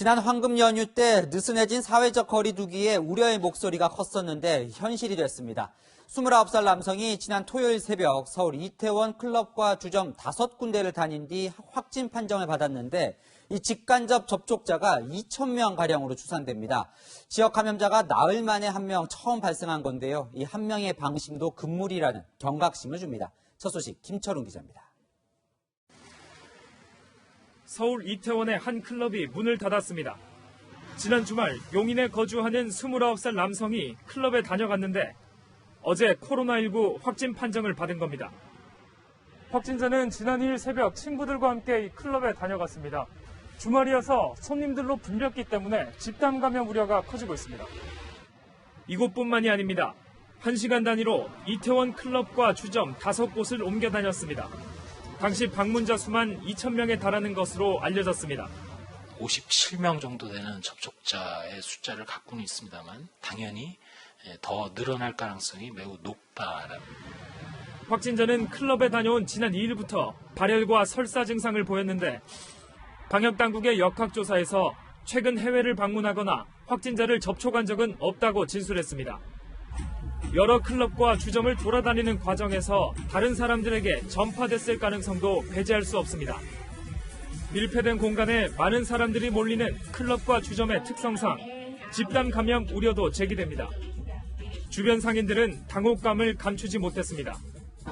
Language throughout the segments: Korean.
지난 황금 연휴 때 느슨해진 사회적 거리 두기에 우려의 목소리가 컸었는데 현실이 됐습니다. 29살 남성이 지난 토요일 새벽 서울 이태원 클럽과 주점 5군데를 다닌 뒤 확진 판정을 받았는데 이 직간접 접촉자가 2,000명가량으로 추산됩니다. 지역 감염자가 나흘 만에 한 명 처음 발생한 건데요. 이 한 명의 방심도 금물이라는 경각심을 줍니다. 첫 소식 김철웅 기자입니다. 서울 이태원의 한 클럽이 문을 닫았습니다. 지난 주말 용인에 거주하는 29살 남성이 클럽에 다녀갔는데 어제 코로나19 확진 판정을 받은 겁니다. 확진자는 지난 2일 새벽 친구들과 함께 이 클럽에 다녀갔습니다. 주말이어서 손님들로 붐볐기 때문에 집단 감염 우려가 커지고 있습니다. 이곳뿐만이 아닙니다. 1시간 단위로 이태원 클럽과 주점 5곳을 옮겨 다녔습니다. 당시 방문자 수만 2,000명에 달하는 것으로 알려졌습니다. 57명 정도 되는 접촉자의 숫자를 갖고는 있습니다만 당연히 더 늘어날 가능성이 매우 높다라는. 확진자는 클럽에 다녀온 지난 2일부터 발열과 설사 증상을 보였는데 방역당국의 역학조사에서 최근 해외를 방문하거나 확진자를 접촉한 적은 없다고 진술했습니다. 여러 클럽과 주점을 돌아다니는 과정에서 다른 사람들에게 전파됐을 가능성도 배제할 수 없습니다. 밀폐된 공간에 많은 사람들이 몰리는 클럽과 주점의 특성상 집단 감염 우려도 제기됩니다. 주변 상인들은 당혹감을 감추지 못했습니다.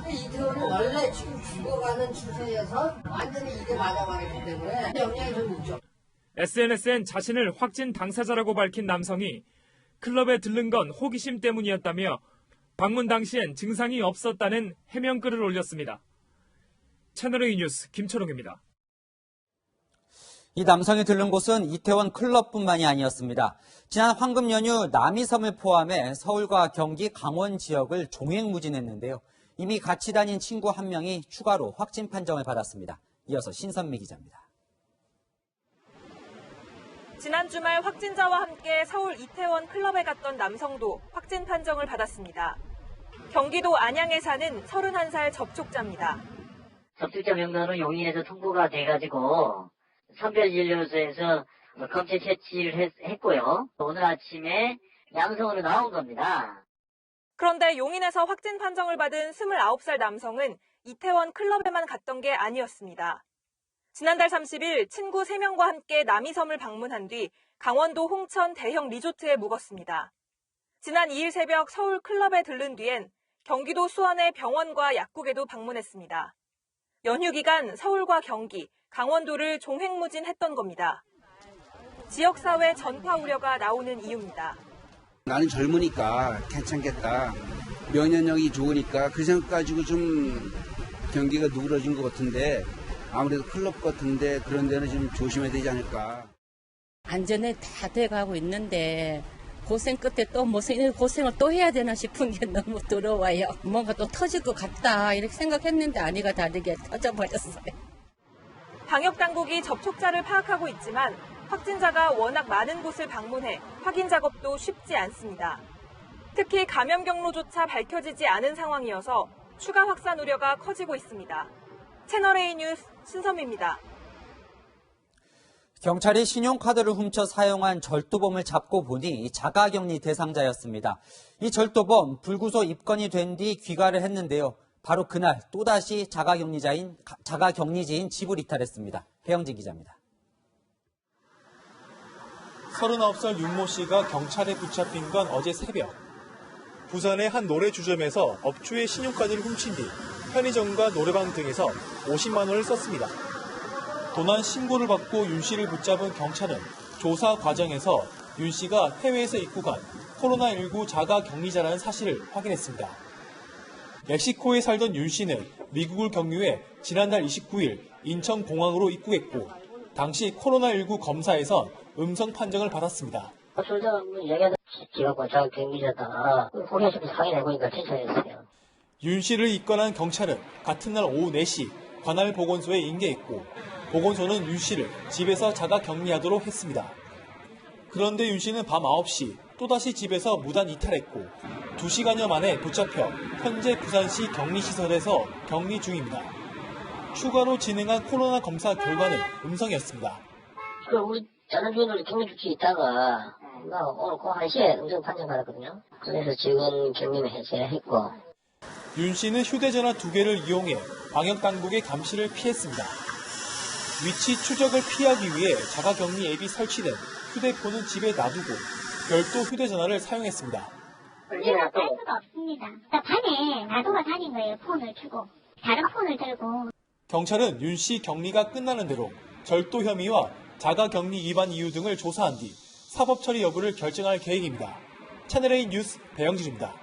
이태원은 원래 지금 죽어가는 추세여서 완전히 이게 맞아버리기 때문에 영향이 좀 있죠. SNS엔 자신을 확진 당사자라고 밝힌 남성이 클럽에 들른 건 호기심 때문이었다며 방문 당시엔 증상이 없었다는 해명글을 올렸습니다. 채널A 뉴스 김철웅입니다. 이 남성이 들른 곳은 이태원 클럽뿐만이 아니었습니다. 지난 황금 연휴 남이섬을 포함해 서울과 경기, 강원 지역을 종횡무진했는데요. 이미 같이 다닌 친구 한 명이 추가로 확진 판정을 받았습니다. 이어서 신선미 기자입니다. 지난 주말 확진자와 함께 서울 이태원 클럽에 갔던 남성도 확진 판정을 받았습니다. 경기도 안양에 사는 31살 접촉자입니다. 접촉자 명단은 용인에서 통보가 돼가지고 선별진료소에서 검체 채취를 했고요. 오늘 아침에 양성으로 나온 겁니다. 그런데 용인에서 확진 판정을 받은 29살 남성은 이태원 클럽에만 갔던 게 아니었습니다. 지난달 30일 친구 3명과 함께 남이섬을 방문한 뒤 강원도 홍천 대형 리조트에 묵었습니다. 지난 2일 새벽 서울 클럽에 들른 뒤엔 경기도 수원의 병원과 약국에도 방문했습니다. 연휴 기간 서울과 경기, 강원도를 종횡무진했던 겁니다. 지역사회 전파 우려가 나오는 이유입니다. 나는 젊으니까 괜찮겠다. 면역력이 좋으니까 그 생각 가지고 좀 경기가 누그러진 것 같은데 아무래도 클럽 같은데 그런 데는 좀 조심해야 되지 않을까. 안전에 다 돼가고 있는데 고생 끝에 또 무슨 고생을 또 해야 되나 싶은 게 너무 두려워요. 뭔가 또 터질 것 같다 이렇게 생각했는데 아니가 다르게 터져버렸어요. 방역당국이 접촉자를 파악하고 있지만 확진자가 워낙 많은 곳을 방문해 확인 작업도 쉽지 않습니다. 특히 감염 경로조차 밝혀지지 않은 상황이어서 추가 확산 우려가 커지고 있습니다. 채널A 뉴스 신선미입니다. 경찰이 신용카드를 훔쳐 사용한 절도범을 잡고 보니 자가격리 대상자였습니다. 이 절도범 불구속 입건이 된 뒤 귀가를 했는데요. 바로 그날 또다시 자가격리지인 집을 이탈했습니다. 배영진 기자입니다. 39살 윤모 씨가 경찰에 붙잡힌 건 어제 새벽. 부산의 한 노래 주점에서 업주의 신용카드를 훔친 뒤 편의점과 노래방 등에서 50만 원을 썼습니다. 도난 신고를 받고 윤 씨를 붙잡은 경찰은 조사 과정에서 윤 씨가 해외에서 입국한 코로나19 자가격리자라는 사실을 확인했습니다. 멕시코에 살던 윤 씨는 미국을 경유해 지난달 29일 인천공항으로 입국했고 당시 코로나19 검사에선 음성 판정을 받았습니다. 조사가 얘기하다 지갖고 자가격리자다. 호기심이 상해 보니까 추천했어요. 윤 씨를 입건한 경찰은 같은 날 오후 4시 관할 보건소에 인계했고 보건소는 윤 씨를 집에서 자가격리하도록 했습니다. 그런데 윤 씨는 밤 9시 또다시 집에서 무단 이탈했고 2시간여 만에 붙잡혀 현재 부산시 격리시설에서 격리 중입니다. 추가로 진행한 코로나 검사 결과는 음성이었습니다. 우리 자는 주인으로 격리 조치 있다가 오늘 그 1시에 음성 판정 받았거든요. 그래서 지금 격리는 해제했고. 윤 씨는 휴대전화 2개를 이용해 방역당국의 감시를 피했습니다. 위치 추적을 피하기 위해 자가격리 앱이 설치된 휴대폰은 집에 놔두고 별도 휴대전화를 사용했습니다. 우리가 할 수가 없습니다. 그러니까 밤에 놔두고 다닌 거예요. 폰을 켜고. 다른 폰을 들고. 경찰은 윤 씨 격리가 끝나는 대로 절도 혐의와 자가격리 위반 이유 등을 조사한 뒤 사법처리 여부를 결정할 계획입니다. 채널A 뉴스 배영진입니다.